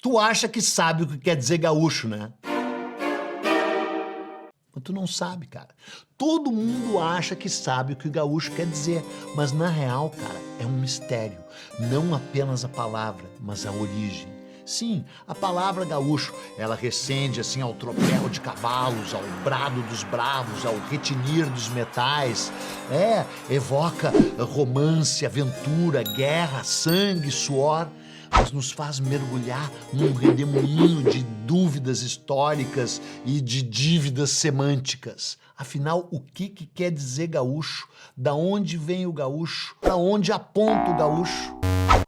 Tu acha que sabe o que quer dizer gaúcho, né? Mas tu não sabe, cara. Todo mundo acha que sabe o que o gaúcho quer dizer, mas na real, cara, é um mistério. Não apenas a palavra, mas a origem. Sim, a palavra gaúcho, ela recende assim ao tropel de cavalos, ao brado dos bravos, ao retinir dos metais. Evoca romance, aventura, guerra, sangue, suor, mas nos faz mergulhar num redemoinho de dúvidas históricas e de dívidas semânticas. Afinal, o que quer dizer gaúcho? Da onde vem o gaúcho? Para onde aponta o gaúcho?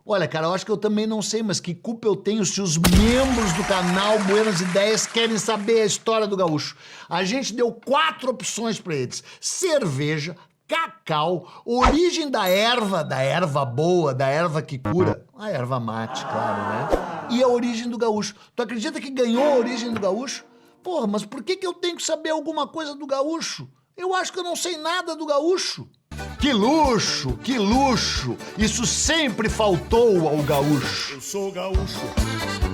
Olha, cara, eu acho que eu também não sei, mas que culpa eu tenho se os membros do canal Buenas Ideias querem saber a história do gaúcho? A gente deu 4 opções para eles: cerveja, cacau, origem da erva boa, da erva que cura, a erva mate, claro, né? E a origem do gaúcho. Tu acredita que ganhou a origem do gaúcho? Porra, mas por que eu tenho que saber alguma coisa do gaúcho? Eu acho que eu não sei nada do gaúcho. Que luxo, que luxo! Isso sempre faltou ao gaúcho. Eu sou gaúcho,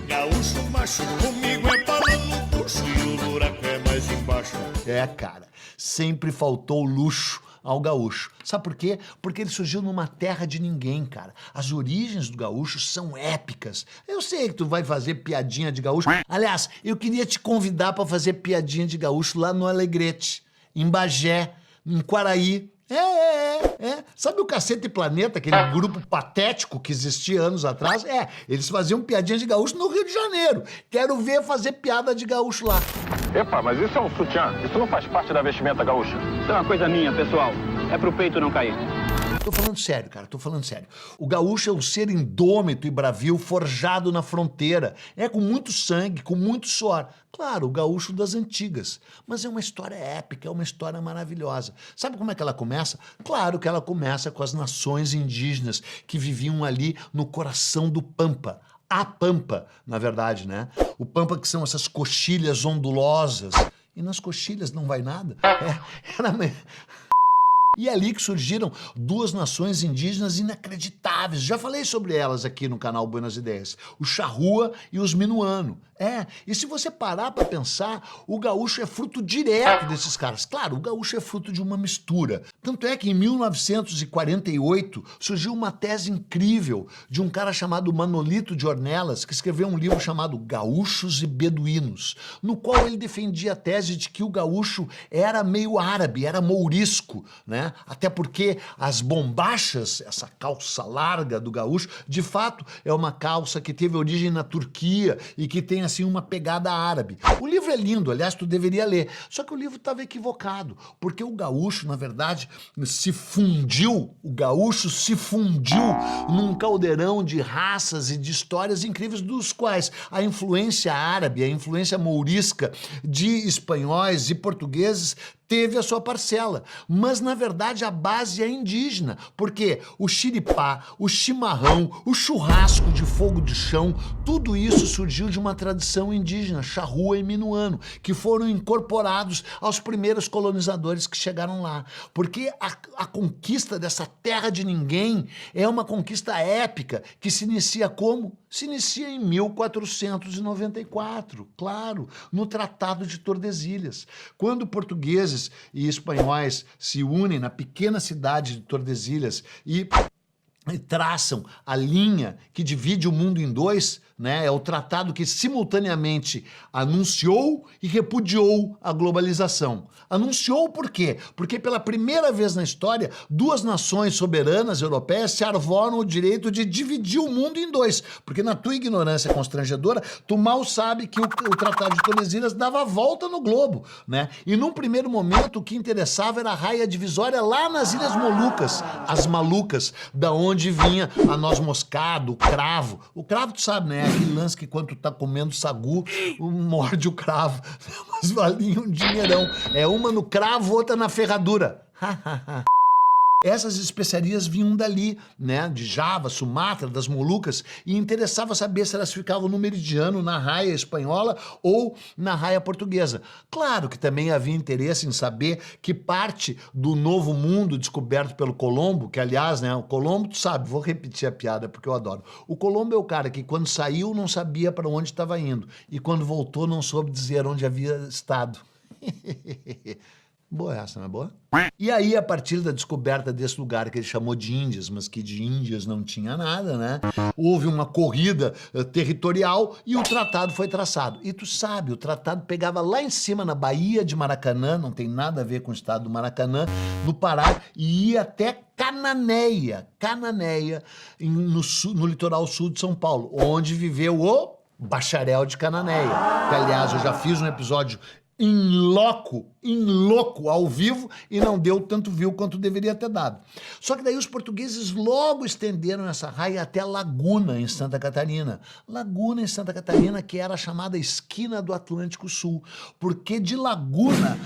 gaúcho macho, comigo é falando puxo e o buraco é mais embaixo. É, cara, sempre faltou luxo ao gaúcho. Sabe por quê? Porque ele surgiu numa terra de ninguém, cara. As origens do gaúcho são épicas. Eu sei que tu vai fazer piadinha de gaúcho. Aliás, eu queria te convidar para fazer piadinha de gaúcho lá no Alegrete, em Bagé, em Quaraí. Sabe o Cacete Planeta, aquele grupo patético que existia anos atrás? Eles faziam piadinha de gaúcho no Rio de Janeiro. Quero ver fazer piada de gaúcho lá. Epa, mas isso é um sutiã. Isso não faz parte da vestimenta gaúcha. Isso é uma coisa minha, pessoal. É pro peito não cair. Tô falando sério, cara, tô falando sério. O gaúcho é um ser indômito e bravio, forjado na fronteira. Com muito sangue, com muito suor. Claro, o gaúcho das antigas. Mas é uma história épica, é uma história maravilhosa. Sabe como é que ela começa? Claro que ela começa com as nações indígenas que viviam ali no coração do Pampa. A Pampa, na verdade, né? O Pampa, que são essas coxilhas ondulosas. E nas coxilhas não vai nada. E é ali que surgiram 2 nações indígenas inacreditáveis. Já falei sobre elas aqui no canal Buenas Ideias. O Charrua e os Minuano. E se você parar para pensar, o gaúcho é fruto direto desses caras. Claro, o gaúcho é fruto de uma mistura. Tanto é que em 1948 surgiu uma tese incrível de um cara chamado Manolito de Ornelas, que escreveu um livro chamado Gaúchos e Beduínos, no qual ele defendia a tese de que o gaúcho era meio árabe, era mourisco, né? Até porque as bombachas, essa calça larga do gaúcho, de fato é uma calça que teve origem na Turquia e que tem assim uma pegada árabe. O livro é lindo, aliás, tu deveria ler. Só que o livro estava equivocado, porque o gaúcho, na verdade, o gaúcho se fundiu num caldeirão de raças e de histórias incríveis, dos quais a influência árabe, a influência mourisca de espanhóis e portugueses teve a sua parcela, mas na verdade a base é indígena, porque o xiripá, o chimarrão, o churrasco de fogo de chão, tudo isso surgiu de uma tradição indígena, charrua e minuano, que foram incorporados aos primeiros colonizadores que chegaram lá, porque a conquista dessa terra de ninguém é uma conquista épica que se inicia como? Se inicia em 1494, claro, no Tratado de Tordesilhas, quando portugueses e espanhóis se unem na pequena cidade de Tordesilhas e traçam a linha que divide o mundo em 2, né? É o tratado que simultaneamente anunciou e repudiou a globalização. Anunciou por quê? Porque pela primeira vez na história, 2 nações soberanas europeias se arvoram o direito de dividir o mundo em 2. Porque na tua ignorância constrangedora, tu mal sabe que o Tratado de Tordesilhas dava a volta no globo, né? E num primeiro momento o que interessava era a raia divisória lá nas Ilhas Molucas, as Malucas, da onde vinha a noz moscada, o cravo. O cravo, tu sabe, né? Aquele lance que quando tu tá comendo sagu, morde o cravo. Mas valia um dinheirão. É uma no cravo, outra na ferradura. Essas especiarias vinham dali, né, de Java, Sumatra, das Molucas, e interessava saber se elas ficavam no meridiano, na raia espanhola ou na raia portuguesa. Claro que também havia interesse em saber que parte do Novo Mundo descoberto pelo Colombo, que aliás, né, o Colombo, tu sabe, vou repetir a piada porque eu adoro. O Colombo é o cara que quando saiu não sabia para onde estava indo e quando voltou não soube dizer onde havia estado. Boa essa, não é boa? E aí, a partir da descoberta desse lugar que ele chamou de Índias, mas que de Índias não tinha nada, né? Houve uma corrida territorial e o tratado foi traçado. E tu sabe, o tratado pegava lá em cima na Baía de Maracanã, não tem nada a ver com o estado do Maracanã, no Pará, e ia até Cananéia, no litoral sul de São Paulo, onde viveu o Bacharel de Cananéia. Que, aliás, eu já fiz um episódio em loco, ao vivo, e não deu tanto view quanto deveria ter dado. Só que daí os portugueses logo estenderam essa raia até Laguna, em Santa Catarina. Laguna, em Santa Catarina, que era a chamada esquina do Atlântico Sul, porque de Laguna,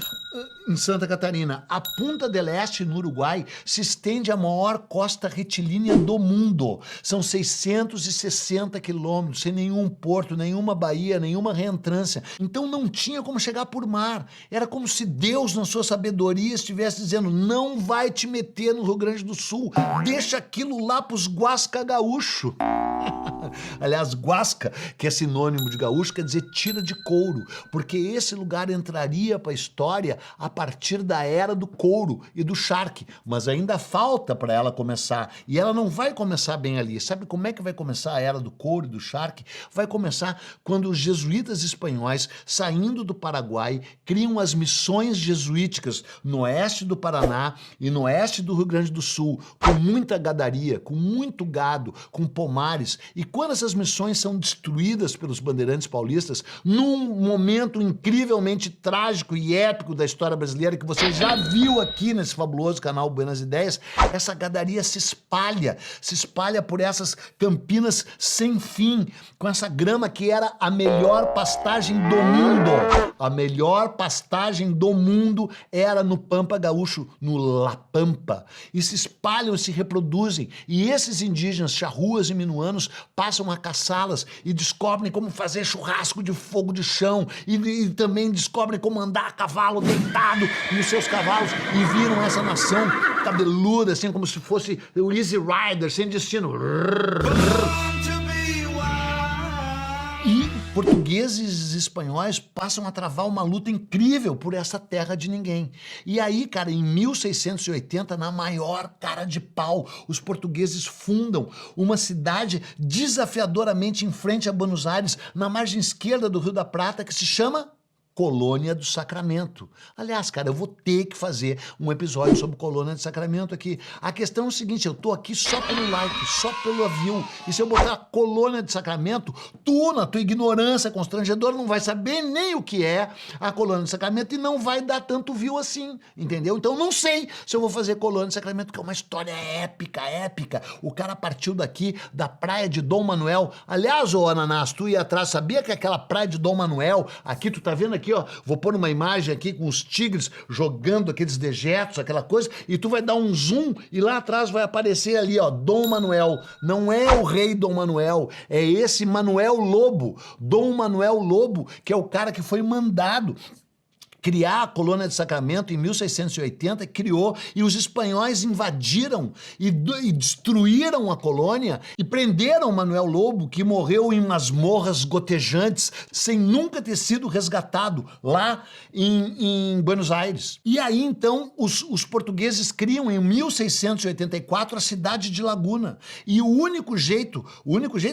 em Santa Catarina, a Punta del Este, no Uruguai, se estende a maior costa retilínea do mundo. São 660 quilômetros, sem nenhum porto, nenhuma baía, nenhuma reentrância. Então não tinha como chegar por mar. Era como se Deus, na sua sabedoria, estivesse dizendo: não vai te meter no Rio Grande do Sul, deixa aquilo lá pros guasca gaúcho. Aliás, guasca, que é sinônimo de gaúcho, quer dizer tira de couro, porque esse lugar entraria para a história a partir da era do couro e do charque, mas ainda falta para ela começar, e ela não vai começar bem ali. Sabe como é que vai começar a era do couro e do charque? Vai começar quando os jesuítas espanhóis, saindo do Paraguai, criam as missões jesuíticas no oeste do Paraná e no oeste do Rio Grande do Sul, com muita gadaria, com muito gado, com pomares. E quando essas missões são destruídas pelos bandeirantes paulistas, num momento incrivelmente trágico e épico da história brasileira, que você já viu aqui nesse fabuloso canal Buenas Ideias, essa gadaria se espalha por essas campinas sem fim, com essa grama que era a melhor pastagem do mundo. A melhor pastagem do mundo era no Pampa Gaúcho, no La Pampa. E se espalham e se reproduzem. E esses indígenas, charruas e minuanos, passam a caçá-las e descobrem como fazer churrasco de fogo de chão e também descobrem como andar a cavalo deitado nos seus cavalos e viram essa nação cabeluda, assim como se fosse o Easy Rider, sem destino. E portugueses e espanhóis passam a travar uma luta incrível por essa terra de ninguém. E aí, cara, em 1680, na maior cara de pau, os portugueses fundam uma cidade desafiadoramente em frente a Buenos Aires, na margem esquerda do Rio da Prata, que se chama Colônia do Sacramento. Aliás, cara, eu vou ter que fazer um episódio sobre Colônia do Sacramento aqui. A questão é o seguinte, eu tô aqui só pelo like, só pelo view. E se eu botar Colônia do Sacramento, tu, na tua ignorância constrangedora, não vai saber nem o que é a Colônia do Sacramento e não vai dar tanto view assim, entendeu? Então eu não sei se eu vou fazer Colônia do Sacramento, que é uma história épica. O cara partiu daqui, da praia de Dom Manuel. Aliás, ô Ananás, tu ia atrás, sabia que aquela praia de Dom Manuel, aqui tu tá vendo aqui, ó, vou pôr uma imagem aqui com os tigres jogando aqueles dejetos, aquela coisa, e tu vai dar um zoom e lá atrás vai aparecer ali, ó, Dom Manuel. Não é o rei Dom Manuel, é esse Manuel Lobo, Dom Manuel Lobo, que é o cara que foi mandado criar a Colônia de Sacramento em 1680, criou, e os espanhóis invadiram e destruíram a colônia e prenderam Manuel Lobo, que morreu em masmorras gotejantes, sem nunca ter sido resgatado lá em Buenos Aires. E aí, então, os portugueses criam em 1684 a cidade de Laguna. E o único jeito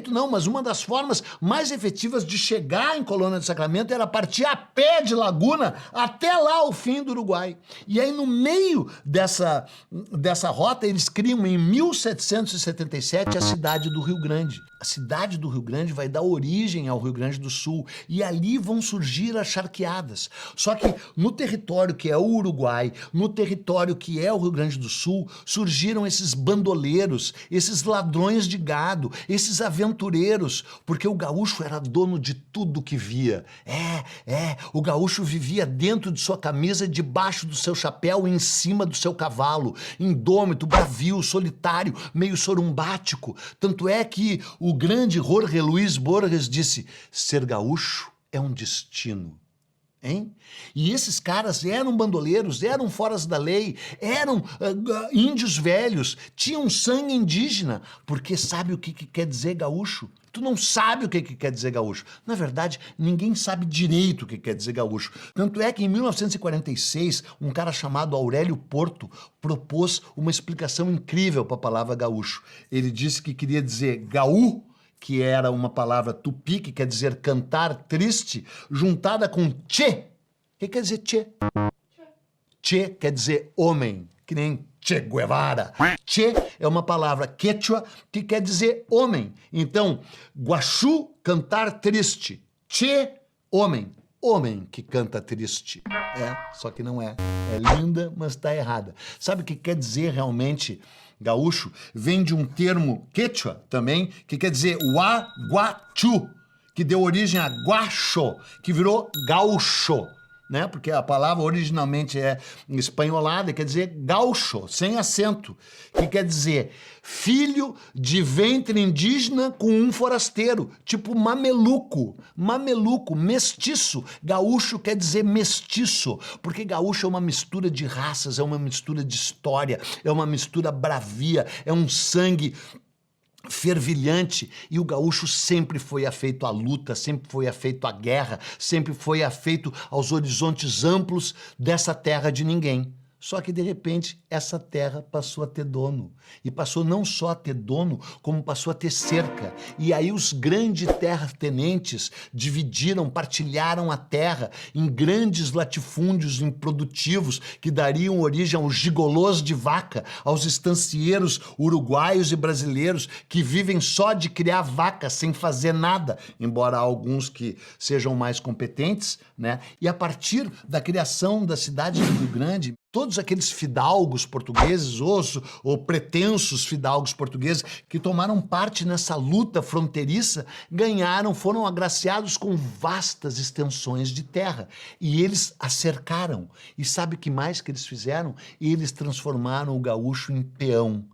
não, mas uma das formas mais efetivas de chegar em Colônia de Sacramento era partir a pé de Laguna até lá o fim do Uruguai. E aí no meio dessa rota eles criam em 1777 a cidade do Rio Grande. A cidade do Rio Grande vai dar origem ao Rio Grande do Sul e ali vão surgir as charqueadas. Só que no território que é o Uruguai, no território que é o Rio Grande do Sul, surgiram esses bandoleiros, esses ladrões de gado, esses aventureiros, porque o gaúcho era dono de tudo que via. O gaúcho vivia dentro dentro de sua camisa, debaixo do seu chapéu e em cima do seu cavalo, indômito, bravio, solitário, meio sorumbático. Tanto é que o grande Jorge Luis Borges disse: ser gaúcho é um destino. Hein? E esses caras eram bandoleiros, eram foras da lei, eram índios velhos, tinham sangue indígena, porque sabe o que quer dizer gaúcho? Tu não sabe o que quer dizer gaúcho. Na verdade, ninguém sabe direito o que quer dizer gaúcho. Tanto é que em 1946, um cara chamado Aurélio Porto propôs uma explicação incrível para a palavra gaúcho. Ele disse que queria dizer gaú, que era uma palavra tupi, que quer dizer cantar triste, juntada com tchê. O que quer dizer tchê? Tchê quer dizer homem, que nem Che Guevara. Tchê é uma palavra quechua que quer dizer homem. Então, guaxu, cantar triste. Tchê, homem. Homem que canta triste. Só que não é. É linda, mas tá errada. Sabe o que quer dizer realmente gaúcho? Vem de um termo quechua também, que quer dizer huaguachu, que deu origem a guacho, que virou gaúcho, né? Porque a palavra originalmente é espanholada e quer dizer gaúcho, sem acento, que quer dizer filho de ventre indígena com um forasteiro, tipo mameluco, mestiço. Gaúcho quer dizer mestiço, porque gaúcho é uma mistura de raças, é uma mistura de história, é uma mistura bravia, é um sangue fervilhante, e o gaúcho sempre foi afeito à luta, sempre foi afeito à guerra, sempre foi afeito aos horizontes amplos dessa terra de ninguém. Só que, de repente, essa terra passou a ter dono. E passou não só a ter dono, como passou a ter cerca. E aí os grandes terratenentes dividiram, partilharam a terra em grandes latifúndios improdutivos que dariam origem aos gigolôs de vaca, aos estancieiros uruguaios e brasileiros que vivem só de criar vaca sem fazer nada, embora alguns que sejam mais competentes, né? E a partir da criação da cidade do Rio Grande, todos aqueles fidalgos portugueses, ou pretensos fidalgos portugueses, que tomaram parte nessa luta fronteiriça, ganharam, foram agraciados com vastas extensões de terra. E eles a cercaram. E sabe o que mais que eles fizeram? Eles transformaram o gaúcho em peão.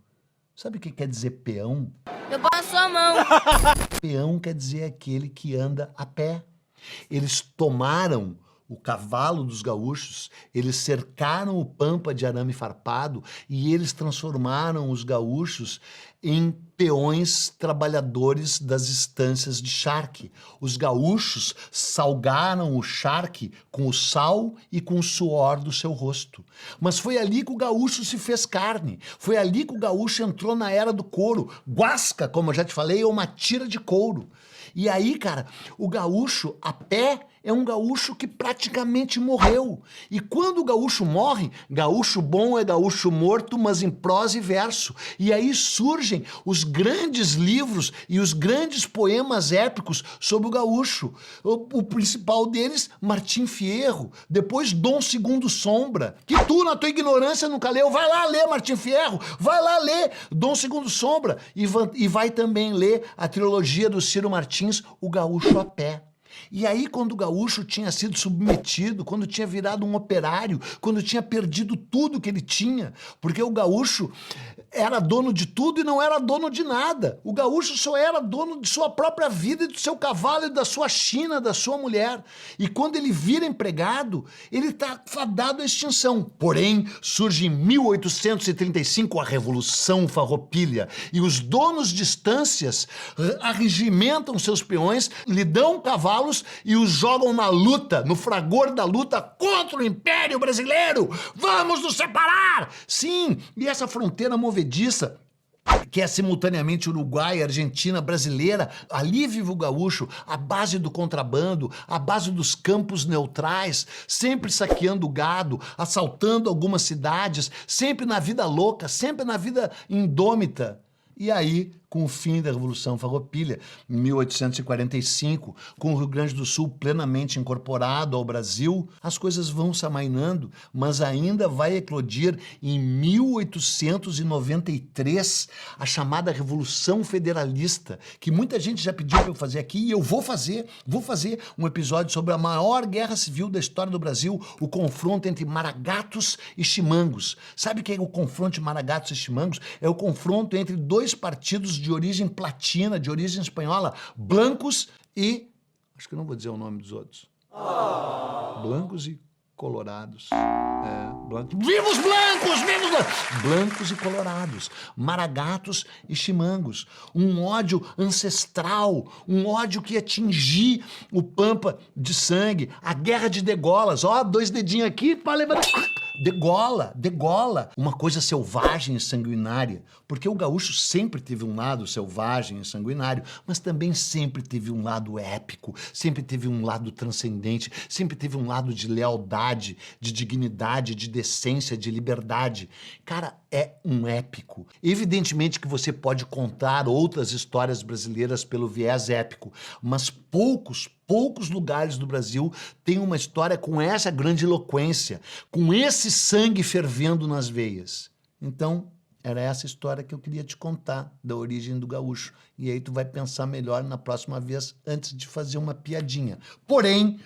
Sabe o que quer dizer peão? Eu passo a mão. Peão quer dizer aquele que anda a pé. Eles tomaram o cavalo dos gaúchos, eles cercaram o pampa de arame farpado e eles transformaram os gaúchos em peões trabalhadores das estâncias de charque. Os gaúchos salgaram o charque com o sal e com o suor do seu rosto. Mas foi ali que o gaúcho se fez carne. Foi ali que o gaúcho entrou na era do couro. Guasca, como eu já te falei, é uma tira de couro. E aí, cara, o gaúcho a pé é um gaúcho que praticamente morreu. E quando o gaúcho morre, gaúcho bom é gaúcho morto, mas em prosa e verso. E aí surgem os grandes livros e os grandes poemas épicos sobre o gaúcho. O principal deles, Martim Fierro. Depois, Dom Segundo Sombra. Que tu, na tua ignorância, nunca leu. Vai lá ler Martim Fierro. Vai lá ler Dom Segundo Sombra. E vai também ler a trilogia do Ciro Martins, O Gaúcho a Pé. E aí, quando o gaúcho tinha sido submetido, quando tinha virado um operário, quando tinha perdido tudo que ele tinha, porque o gaúcho era dono de tudo e não era dono de nada. O gaúcho só era dono de sua própria vida e do seu cavalo e da sua china, da sua mulher. E quando ele vira empregado, ele está fadado à extinção. Porém, surge em 1835 a Revolução Farroupilha e os donos de estâncias arregimentam seus peões, lhe dão cavalos e os jogam na luta, no fragor da luta contra o Império Brasileiro. Vamos nos separar! Sim, e essa fronteira movediça, que é simultaneamente Uruguai, Argentina, brasileira, ali vive o gaúcho, à base do contrabando, à base dos campos neutrais, sempre saqueando gado, assaltando algumas cidades, sempre na vida louca, sempre na vida indômita. E aí, com o fim da Revolução Farroupilha, em 1845, com o Rio Grande do Sul plenamente incorporado ao Brasil, as coisas vão se amainando, mas ainda vai eclodir em 1893 a chamada Revolução Federalista, que muita gente já pediu para eu fazer aqui, e eu vou fazer um episódio sobre a maior guerra civil da história do Brasil, o confronto entre maragatos e chimangos. Sabe o que é o confronto de maragatos e chimangos? É o confronto entre dois partidos de origem platina, de origem espanhola, blancos e... acho que eu não vou dizer o nome dos outros. Blancos e colorados. Vivos blancos! Vivos blancos! Blancos e colorados. Maragatos e chimangos. Um ódio ancestral. Um ódio que ia atingir o Pampa de sangue. A guerra de degolas. Ó, 2 dedinhos aqui para levantar... Degola, uma coisa selvagem e sanguinária, porque o gaúcho sempre teve um lado selvagem e sanguinário, mas também sempre teve um lado épico, sempre teve um lado transcendente, sempre teve um lado de lealdade, de dignidade, de decência, de liberdade. Cara, é um épico. Evidentemente que você pode contar outras histórias brasileiras pelo viés épico, mas poucos lugares do Brasil têm uma história com essa grande eloquência, com esse sangue fervendo nas veias. Então, era essa história que eu queria te contar, da origem do gaúcho. E aí tu vai pensar melhor na próxima vez, antes de fazer uma piadinha. Porém,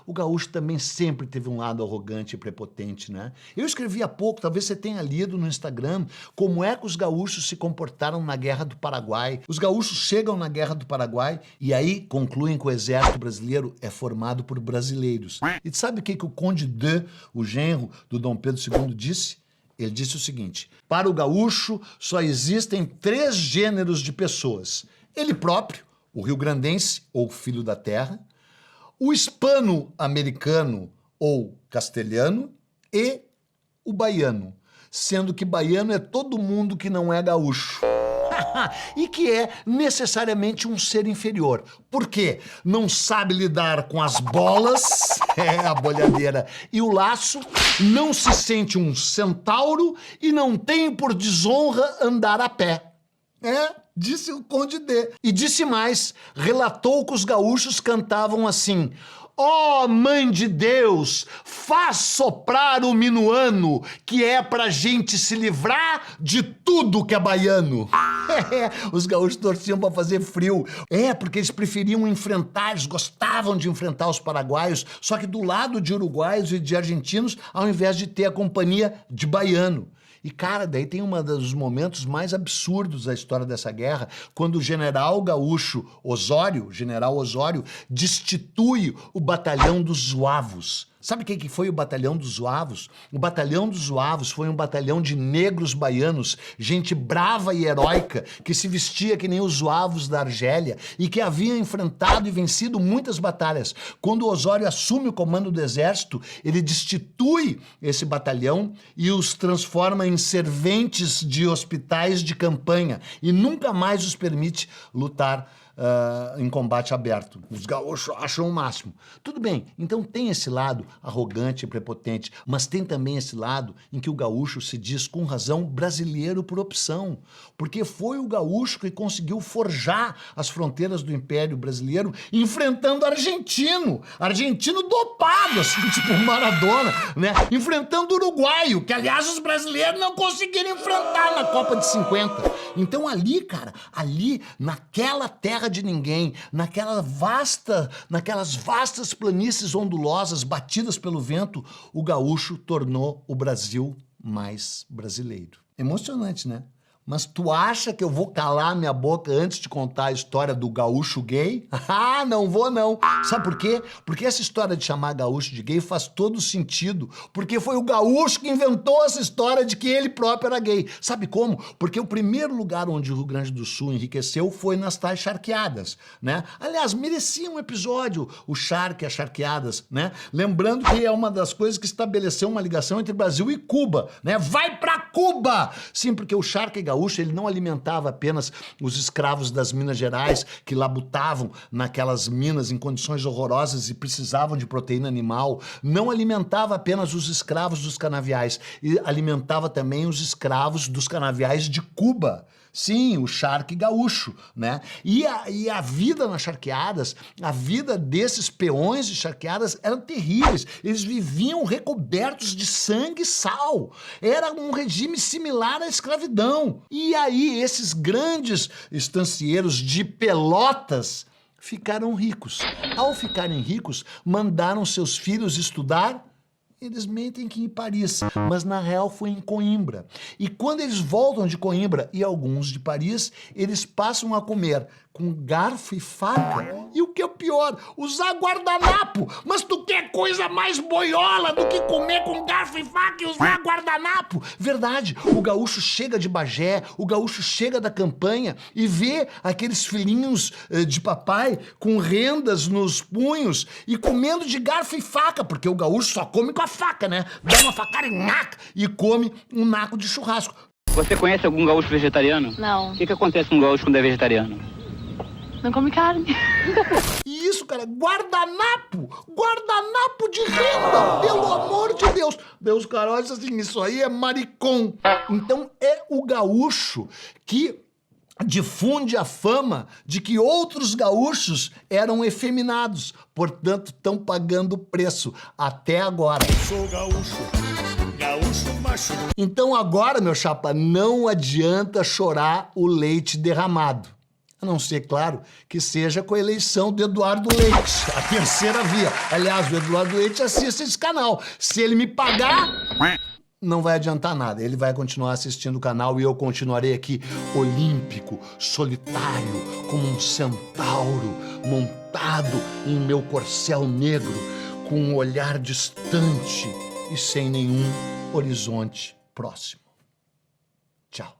o gaúcho também sempre teve um lado arrogante e prepotente, né? Eu escrevi há pouco, talvez você tenha lido no Instagram, como é que os gaúchos se comportaram na Guerra do Paraguai. Os gaúchos chegam na Guerra do Paraguai e aí concluem que o exército brasileiro é formado por brasileiros. E sabe o que o Conde de, o genro do Dom Pedro II, disse? Ele disse o seguinte: para o gaúcho só existem 3 gêneros de pessoas. Ele próprio, o rio-grandense, ou filho da terra, o hispano-americano, ou castelhano, e o baiano, sendo que baiano é todo mundo que não é gaúcho. E que é necessariamente um ser inferior. Por quê? Não sabe lidar com as bolas, a bolhadeira, e o laço, não se sente um centauro e não tem por desonra andar a pé. Disse o Conde D. E disse mais, relatou que os gaúchos cantavam assim: ó Mãe de Deus, faz soprar o minuano, que é pra gente se livrar de tudo que é baiano. Os gaúchos torciam pra fazer frio. Porque eles preferiam enfrentar, eles gostavam de enfrentar os paraguaios, só que do lado de uruguaios e de argentinos, ao invés de ter a companhia de baiano. E, cara, daí tem um dos momentos mais absurdos da história dessa guerra, quando o general gaúcho Osório, general Osório, destitui o batalhão dos Zuavos. Sabe o que foi o Batalhão dos Zuavos? O Batalhão dos Zuavos foi um batalhão de negros baianos, gente brava e heróica, que se vestia que nem os Zuavos da Argélia e que havia enfrentado e vencido muitas batalhas. Quando o Osório assume o comando do exército, ele destitui esse batalhão e os transforma em serventes de hospitais de campanha e nunca mais os permite lutar em combate aberto. Os gaúchos acham o máximo. Tudo bem, então tem esse lado arrogante e prepotente, mas tem também esse lado em que o gaúcho se diz com razão brasileiro por opção, porque foi o gaúcho que conseguiu forjar as fronteiras do Império Brasileiro enfrentando argentino dopado, assim, tipo Maradona, né? Enfrentando uruguaio, que aliás os brasileiros não conseguiram enfrentar na Copa de 50. Então ali, cara, naquela terra de ninguém, naquelas vastas planícies ondulosas batidas pelo vento, o gaúcho tornou o Brasil mais brasileiro. Emocionante, né? Mas tu acha que eu vou calar minha boca antes de contar a história do gaúcho gay? Ah, não vou não. Sabe por quê? Porque essa história de chamar gaúcho de gay faz todo sentido. Porque foi o gaúcho que inventou essa história de que ele próprio era gay. Sabe como? Porque o primeiro lugar onde o Rio Grande do Sul enriqueceu foi nas tais charqueadas, né? Aliás, merecia um episódio, o charque, as charqueadas, né? Lembrando que é uma das coisas que estabeleceu uma ligação entre Brasil e Cuba, né? Vai pra Cuba! Sim, porque o charque gaúcho, ele não alimentava apenas os escravos das Minas Gerais que labutavam naquelas minas em condições horrorosas e precisavam de proteína animal, não alimentava apenas os escravos dos canaviais, e alimentava também os escravos dos canaviais de Cuba. Sim, o charque gaúcho, né? E a vida nas charqueadas, a vida desses peões de charqueadas eram terríveis. Eles viviam recobertos de sangue e sal. Era um regime similar à escravidão. E aí esses grandes estancieiros de Pelotas ficaram ricos. Ao ficarem ricos, mandaram seus filhos estudar. Eles mentem que em Paris, mas na real foi em Coimbra. E quando eles voltam de Coimbra e alguns de Paris, eles passam a comer com garfo e faca. E o que é o pior, usar guardanapo. Mas tu quer coisa mais boiola do que comer com garfo e faca e usar guardanapo? Verdade, o gaúcho chega de Bagé, o gaúcho chega da campanha e vê aqueles filhinhos de papai com rendas nos punhos e comendo de garfo e faca, porque o gaúcho só come com a faca, né? Dá uma facada e come um naco de churrasco. Você conhece algum gaúcho vegetariano? Não. O que acontece com um gaúcho quando é vegetariano? Não come carne. E isso, cara, guardanapo de renda, pelo amor de Deus. Deus, Carol, disse assim, isso aí é maricom. Então é o gaúcho que difunde a fama de que outros gaúchos eram efeminados, portanto estão pagando o preço até agora. Sou gaúcho, gaúcho macho. Então agora, meu chapa, não adianta chorar o leite derramado. A não ser, claro, que seja com a eleição do Eduardo Leite, a terceira via. Aliás, o Eduardo Leite assiste esse canal. Se ele me pagar, não vai adiantar nada. Ele vai continuar assistindo o canal e eu continuarei aqui olímpico, solitário, como um centauro, montado em meu corcel negro, com um olhar distante e sem nenhum horizonte próximo. Tchau.